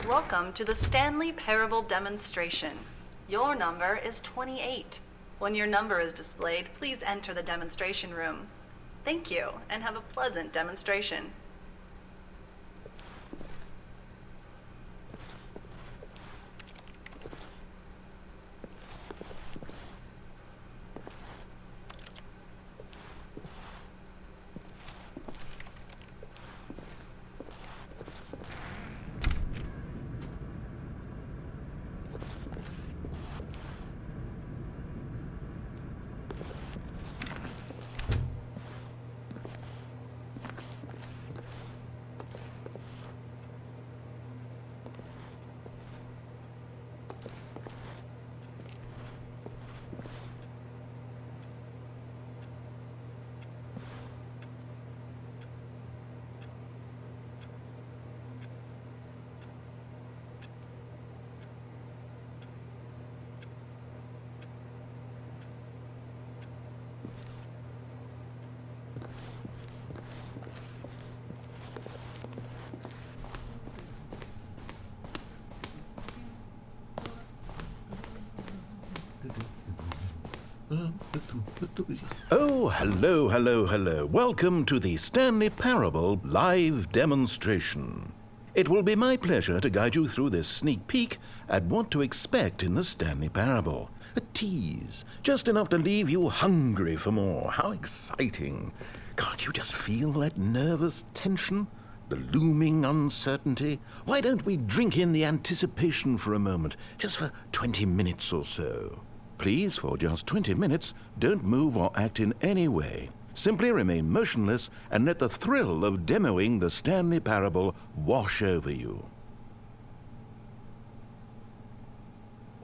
Welcome to the Stanley Parable demonstration. Your number is 28. When your number is displayed, please enter the demonstration room. Thank you, and have a pleasant demonstration. Oh, hello. Welcome to the Stanley Parable live demonstration. It will be my pleasure to guide you through this sneak peek at what to expect in the Stanley Parable. A tease, just enough to leave you hungry for more. How exciting. Can't you just feel that nervous tension? The looming uncertainty? Why don't we drink in the anticipation for a moment, just for 20 minutes or so? Please, for just 20 minutes, don't move or act in any way. Simply remain motionless and let the thrill of demoing the Stanley Parable wash over you.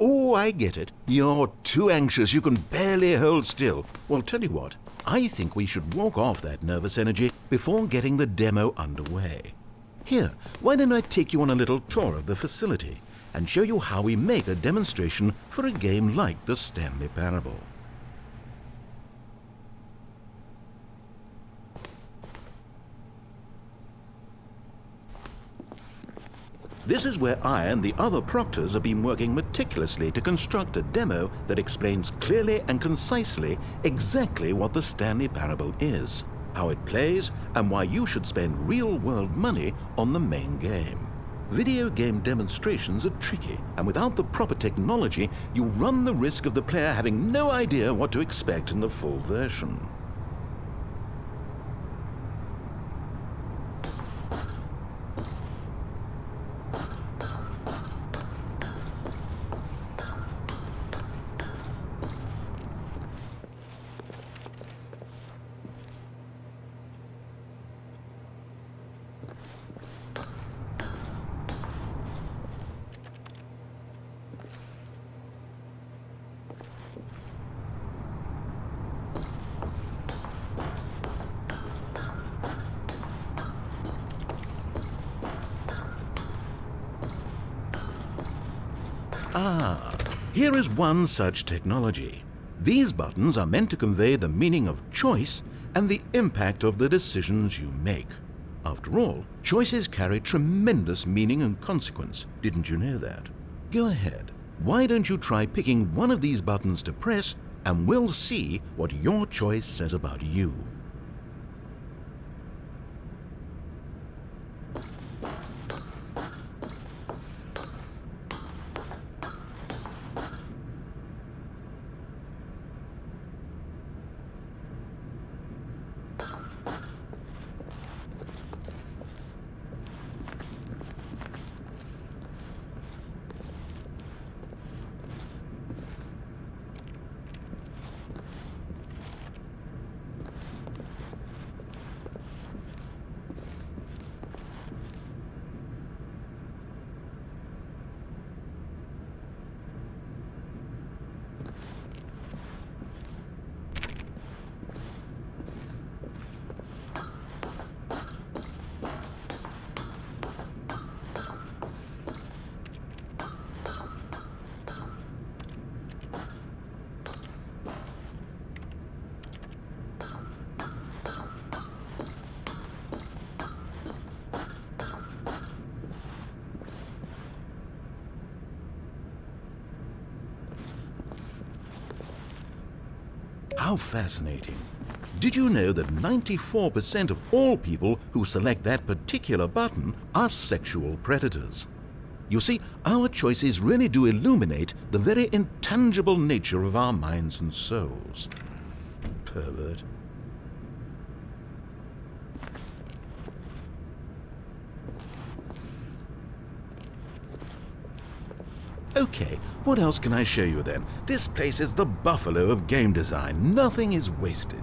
Oh, I get it. You're too anxious. You can barely hold still. Well, tell you what. I think we should walk off that nervous energy before getting the demo underway. Here, why don't I take you on a little tour of the facility and show you how we make a demonstration for a game like the Stanley Parable. This is where I and the other proctors have been working meticulously to construct a demo that explains clearly and concisely exactly what the Stanley Parable is, how it plays, and why you should spend real-world money on the main game. Video game demonstrations are tricky, and without the proper technology, you run the risk of the player having no idea what to expect in the full version. Here is one such technology. These buttons are meant to convey the meaning of choice and the impact of the decisions you make. After all, choices carry tremendous meaning and consequence. Didn't you know that? Go ahead. Why don't you try picking one of these buttons to press, and we'll see what your choice says about you. How fascinating. Did you know that 94% of all people who select that particular button are sexual predators? You see, our choices really do illuminate the very intangible nature of our minds and souls. Pervert. Okay, what else can I show you then? This place is the buffalo of game design. Nothing is wasted.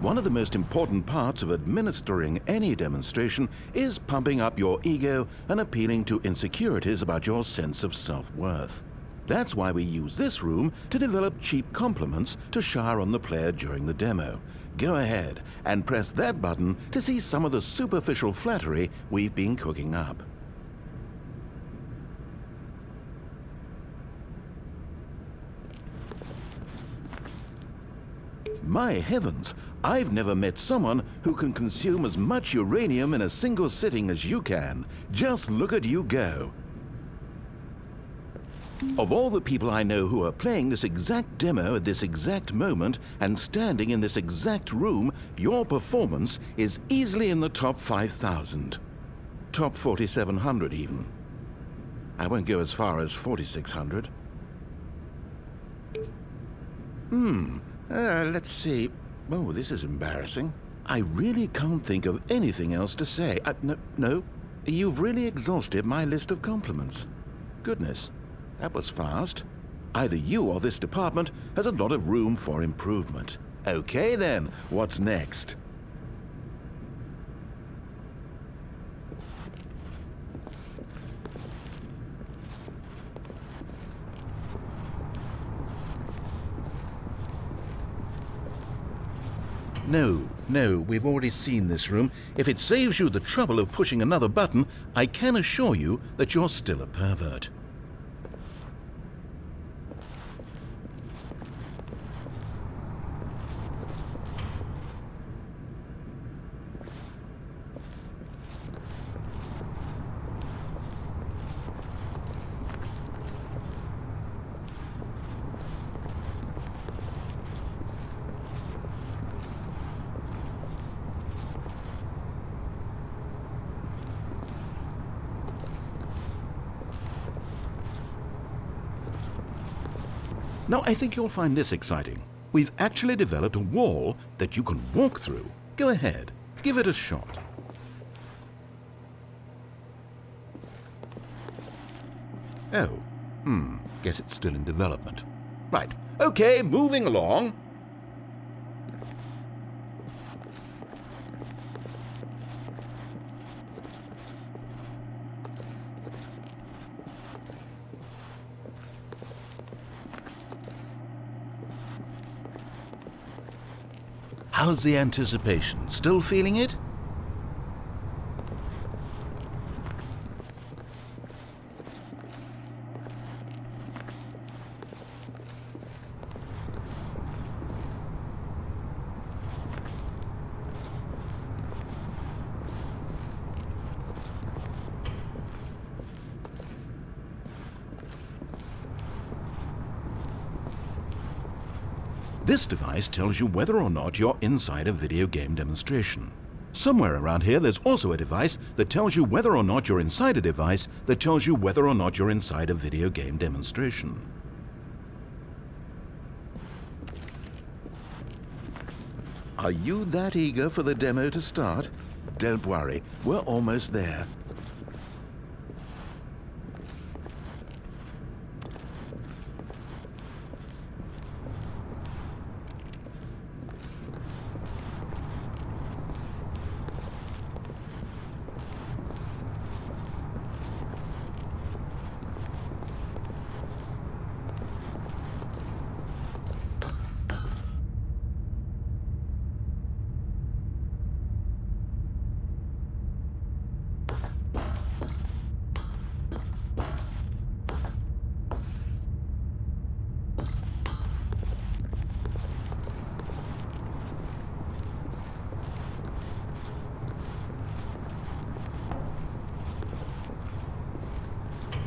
One of the most important parts of administering any demonstration is pumping up your ego and appealing to insecurities about your sense of self-worth. That's why we use this room to develop cheap compliments to shower on the player during the demo. Go ahead and press that button to see some of the superficial flattery we've been cooking up. My heavens, I've never met someone who can consume as much uranium in a single sitting as you can. Just look at you go. Of all the people I know who are playing this exact demo at this exact moment and standing in this exact room, your performance is easily in the top 5,000. Top 4,700 even. I won't go as far as 4,600. Let's see. Oh, this is embarrassing. I really can't think of anything else to say. No. You've really exhausted my list of compliments. Goodness, that was fast. Either you or this department has a lot of room for improvement. Okay then, what's next? No, we've already seen this room. If it saves you the trouble of pushing another button, I can assure you that you're still a pervert. Now, I think you'll find this exciting. We've actually developed a wall that you can walk through. Go ahead, give it a shot. Oh, guess it's still in development. Right, okay, moving along. How's the anticipation? Still feeling it? This device tells you whether or not you're inside a video game demonstration. Somewhere around here there's also a device that tells you whether or not you're inside a device that tells you whether or not you're inside a video game demonstration. Are you that eager for the demo to start? Don't worry, we're almost there.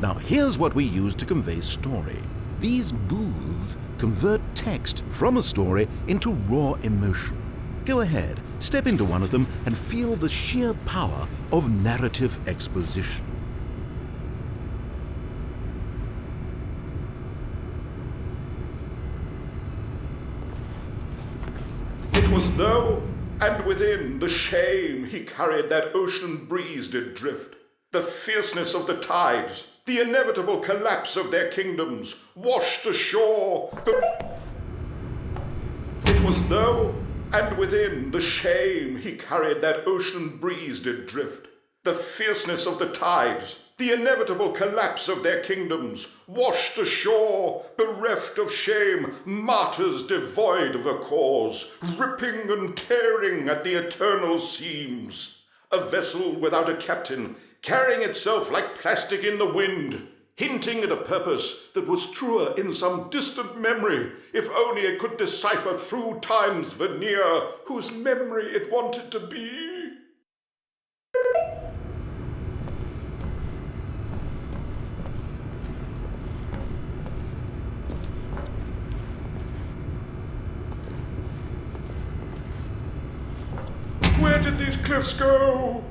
Now, here's what we use to convey story. These booths convert text from a story into raw emotion. Go ahead, step into one of them and feel the sheer power of narrative exposition. It was though, and within the shame he carried that ocean breeze did drift. The fierceness of the tides, the inevitable collapse of their kingdoms, washed ashore It was though, and within the shame he carried that ocean breeze did drift. The fierceness of the tides, the inevitable collapse of their kingdoms, washed ashore, bereft of shame, martyrs devoid of a cause, ripping and tearing at the eternal seams. A vessel without a captain, carrying itself like plastic in the wind, hinting at a purpose that was truer in some distant memory, if only it could decipher through time's veneer whose memory it wanted to be. Where did these cliffs go?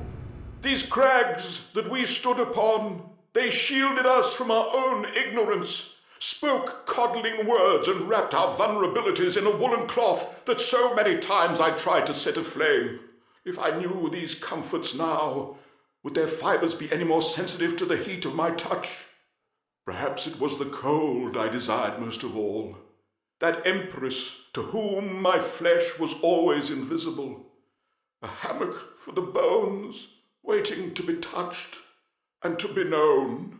These crags that we stood upon, they shielded us from our own ignorance, spoke coddling words and wrapped our vulnerabilities in a woolen cloth that so many times I tried to set aflame. If I knew these comforts now, would their fibers be any more sensitive to the heat of my touch? Perhaps it was the cold I desired most of all, that empress to whom my flesh was always invisible, a hammock for the bones, waiting to be touched and to be known.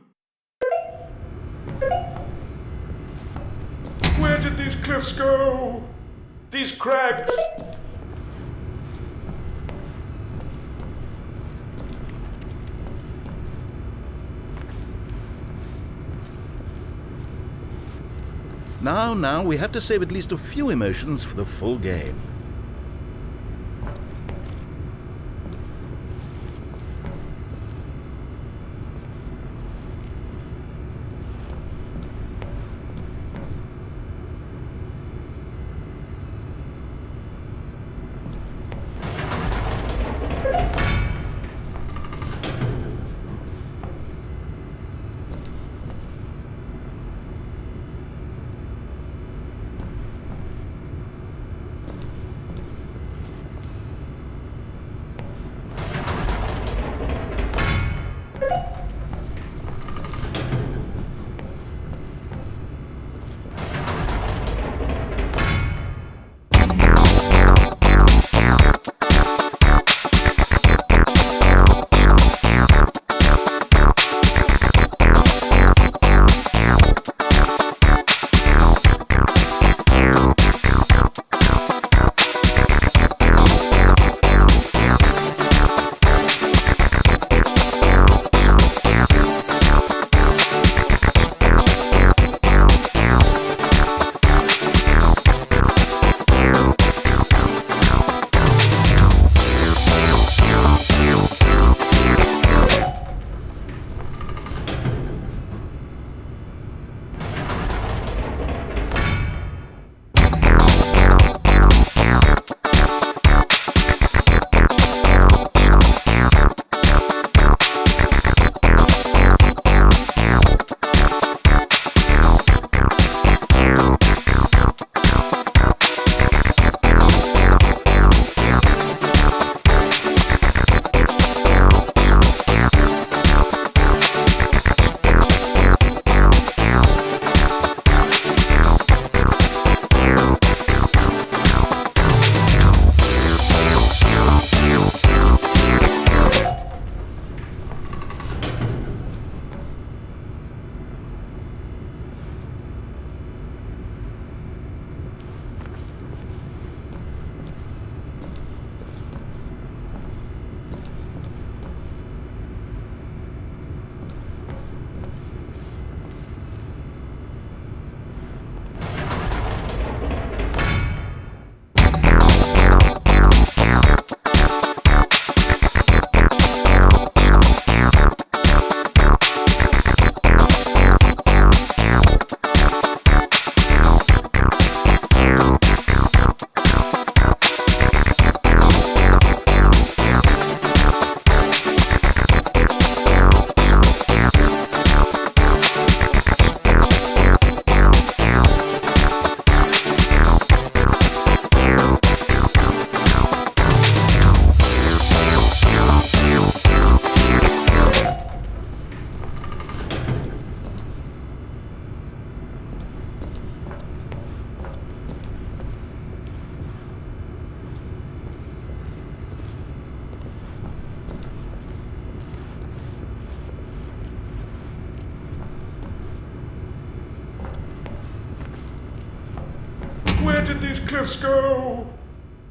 Where did these cliffs go? These crags? Now, we have to save at least a few emotions for the full game. Where did these cliffs go?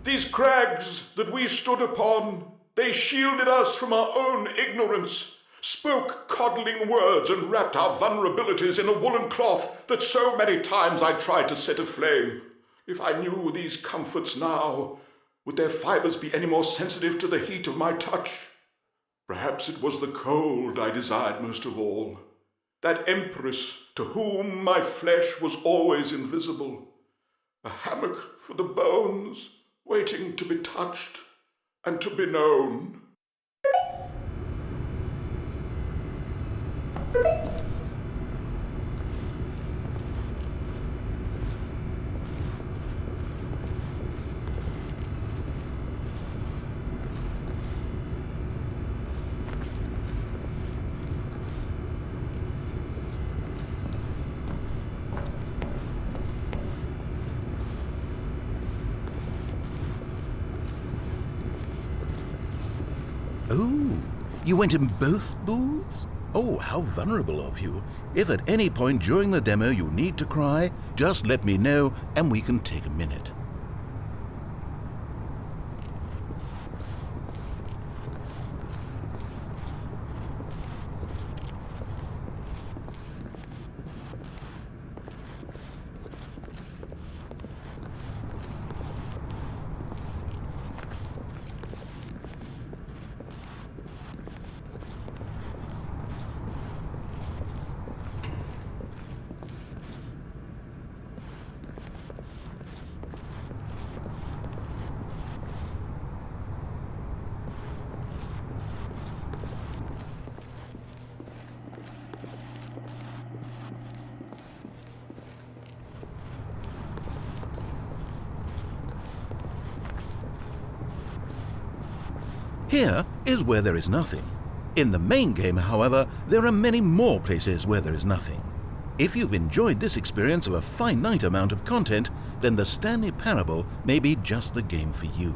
These crags that we stood upon, they shielded us from our own ignorance, spoke coddling words and wrapped our vulnerabilities in a woolen cloth that so many times I tried to set aflame. If I knew these comforts now, would their fibers be any more sensitive to the heat of my touch? Perhaps it was the cold I desired most of all, that empress to whom my flesh was always invisible, a hammock for the bones, waiting to be touched and to be known. Oh, you went in both booths? Oh, how vulnerable of you. If at any point during the demo you need to cry, just let me know and we can take a minute. Here is where there is nothing. In the main game, however, there are many more places where there is nothing. If you've enjoyed this experience of a finite amount of content, then the Stanley Parable may be just the game for you.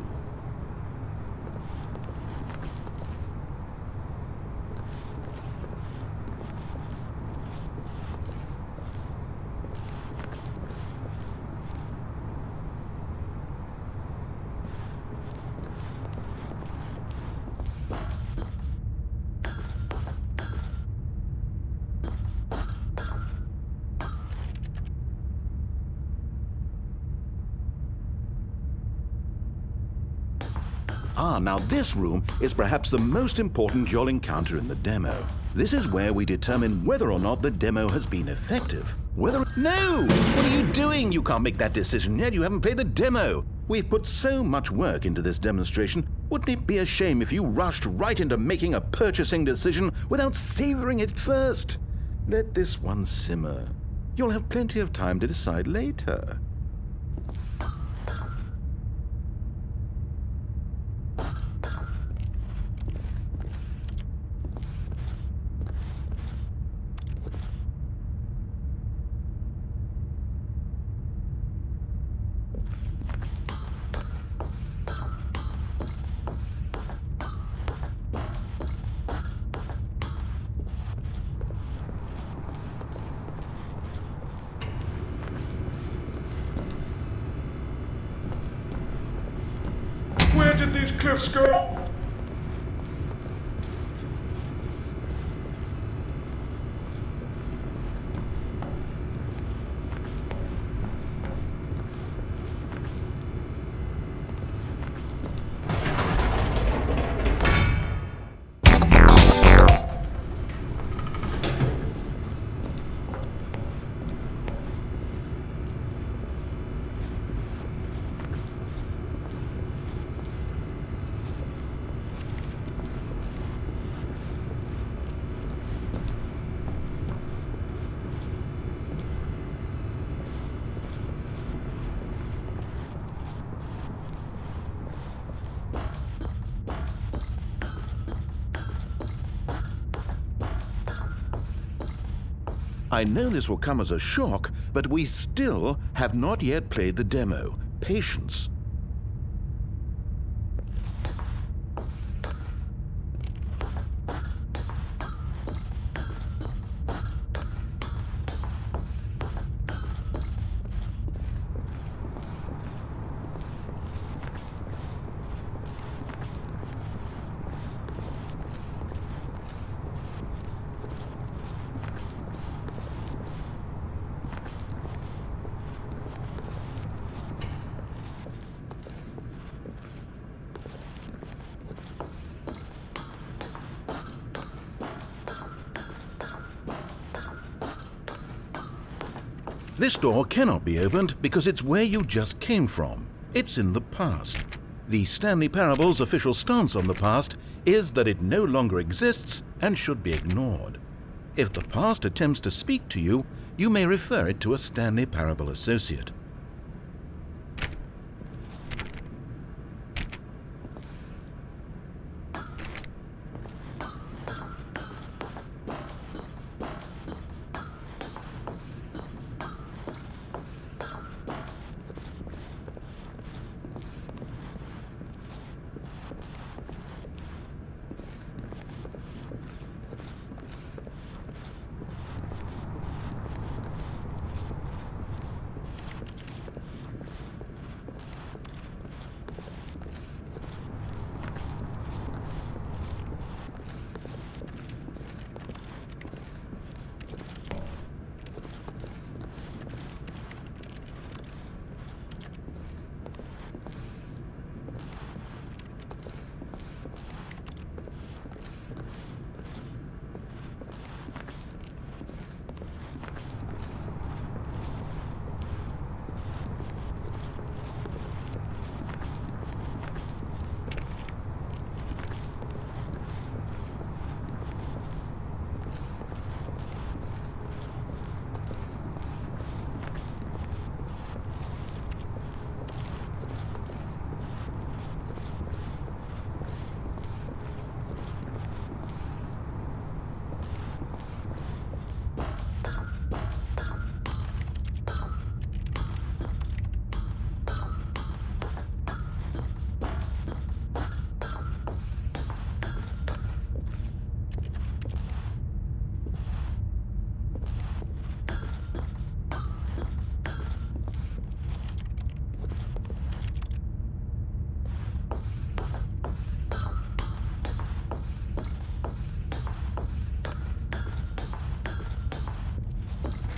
Now this room is perhaps the most important you'll encounter in the demo. This is where we determine whether or not the demo has been effective. No! What are you doing? You can't make that decision yet. You haven't played the demo. We've put so much work into this demonstration. Wouldn't it be a shame if you rushed right into making a purchasing decision without savoring it first? Let this one simmer. You'll have plenty of time to decide later. Where did these cliffs go? I know this will come as a shock, but we still have not yet played the demo. Patience. This door cannot be opened because it's where you just came from. It's in the past. The Stanley Parable's official stance on the past is that it no longer exists and should be ignored. If the past attempts to speak to you, you may refer it to a Stanley Parable associate.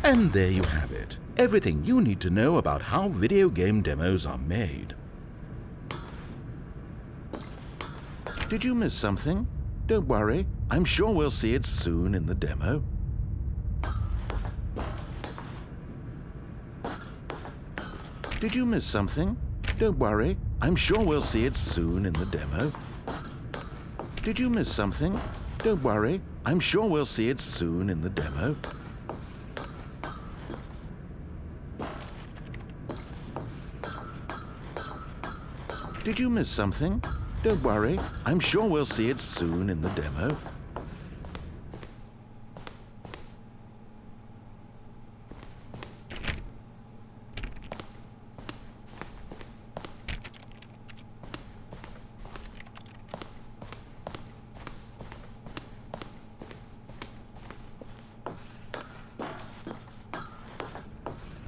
And there you have it. Everything you need to know about how video game demos are made. Did you miss something? Don't worry, I'm sure we'll see it soon in the demo. Did you miss something? Don't worry, I'm sure we'll see it soon in the demo. Did you miss something? Don't worry, I'm sure we'll see it soon in the demo. Did you miss something? Don't worry, I'm sure we'll see it soon in the demo.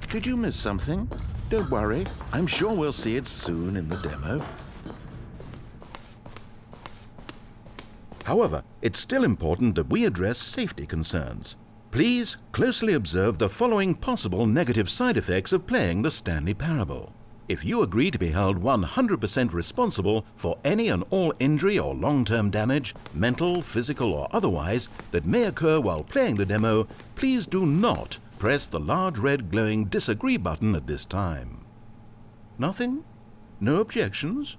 Did you miss something? Don't worry, I'm sure we'll see it soon in the demo. However, it's still important that we address safety concerns. Please closely observe the following possible negative side effects of playing the Stanley Parable. If you agree to be held 100% responsible for any and all injury or long-term damage, mental, physical or otherwise, that may occur while playing the demo, please do not press the large red glowing disagree button at this time. Nothing? No objections?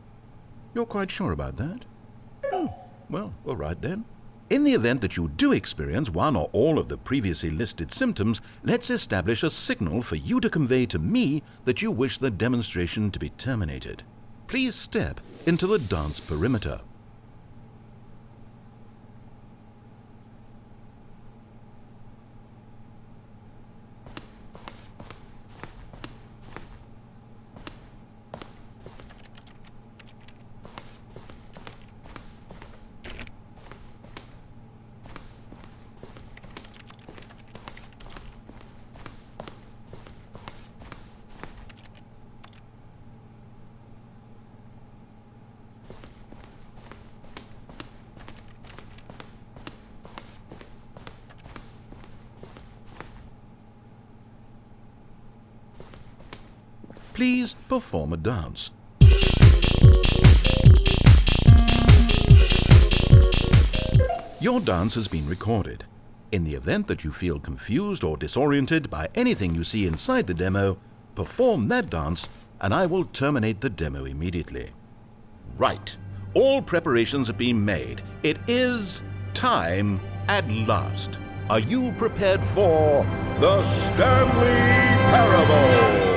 You're quite sure about that? Oh, well, all right then. In the event that you do experience one or all of the previously listed symptoms, let's establish a signal for you to convey to me that you wish the demonstration to be terminated. Please step into the dance perimeter. Please perform a dance. Your dance has been recorded. In the event that you feel confused or disoriented by anything you see inside the demo, perform that dance and I will terminate the demo immediately. Right. All preparations have been made. It is time at last. Are you prepared for the Stanley Parable?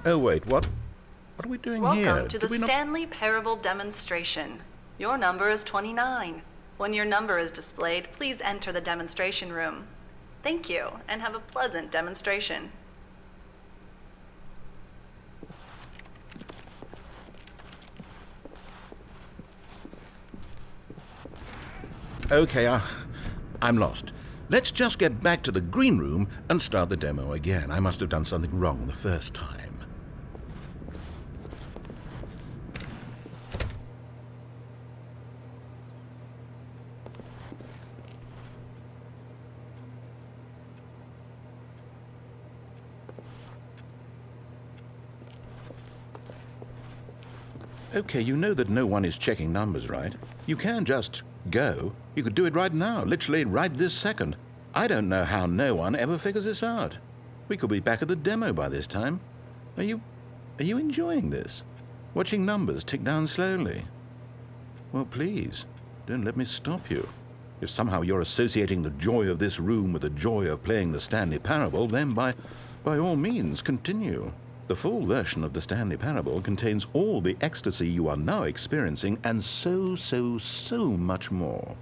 Oh, wait, what are we doing here? Welcome to the Did we not- Stanley Parable demonstration. Your number is 29. When your number is displayed, please enter the demonstration room. Thank you, and have a pleasant demonstration. Okay, I'm lost. Let's just get back to the green room and start the demo again. I must have done something wrong the first time. Okay, you know that no one is checking numbers, right? You can just go. You could do it right now, literally right this second. I don't know how no one ever figures this out. We could be back at the demo by this time. Are you enjoying this? Watching numbers tick down slowly? Well, please, don't let me stop you. If somehow you're associating the joy of this room with the joy of playing the Stanley Parable, then by all means, continue. The full version of the Stanley Parable contains all the ecstasy you are now experiencing and so much more.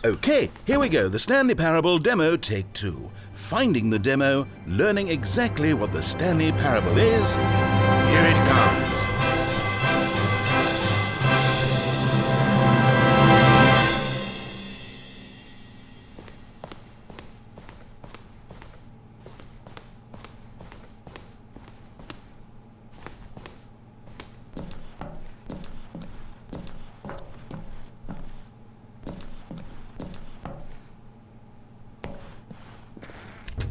Okay, here we go. The Stanley Parable demo take 2. Finding the demo, learning exactly what the Stanley Parable is. Here it comes.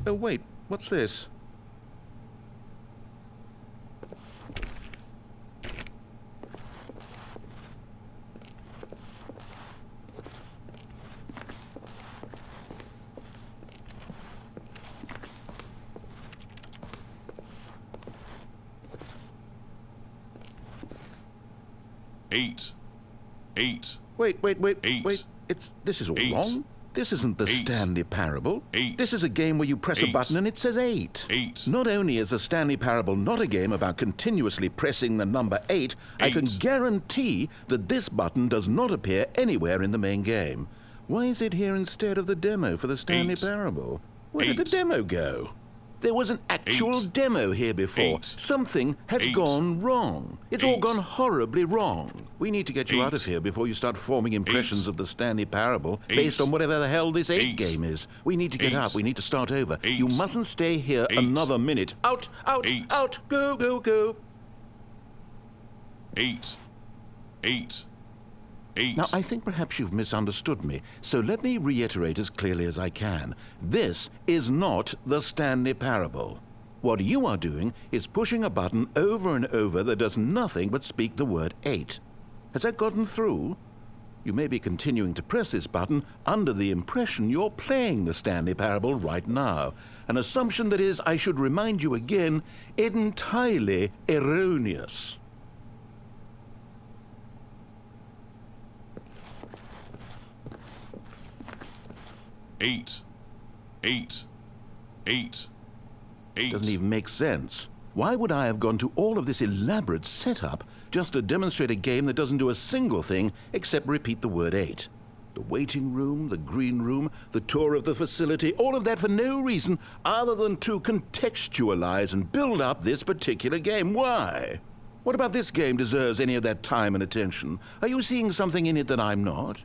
Oh, wait, what's this? Eight. Wait. Eight. This is all Eight. wrong. This isn't the 8. Stanley Parable. 8. This is a game where you press a 8. button and it says 8. 8. Not only is the Stanley Parable not a game about continuously pressing the number 8, I can 8. guarantee that this button does not appear anywhere in the main game. Why is it here instead of the demo for the Stanley 8. Parable? Where did the 8. demo go? There was an actual 8. demo here before. 8. Something has 8. gone wrong. It's all 8. gone horribly wrong. We need to get you out of 8. here before you start forming impressions 8. of the Stanley Parable 8. based on whatever the hell this 8 8. game is. We need to get 8. up. We need to start over. 8. You mustn't stay here 8. another minute. Out, out, 8. out. Go, go, go. 8. 8. 8. Now, I think perhaps you've misunderstood me, so let me reiterate as clearly as I can. This is not the Stanley Parable. What you are doing is pushing a button over and over that does nothing but speak the word 8. Has that gotten through? You may be continuing to press this button under the impression you're playing the Stanley Parable right now, an assumption that is, I should remind you again, entirely erroneous. Eight. 8. 8. 8. Doesn't even make sense. Why would I have gone to all of this elaborate setup just to demonstrate a game that doesn't do a single thing except repeat the word 8? The waiting room, the green room, the tour of the facility, all of that for no reason other than to contextualize and build up this particular game. Why? What about this game deserves any of that time and attention? Are you seeing something in it that I'm not?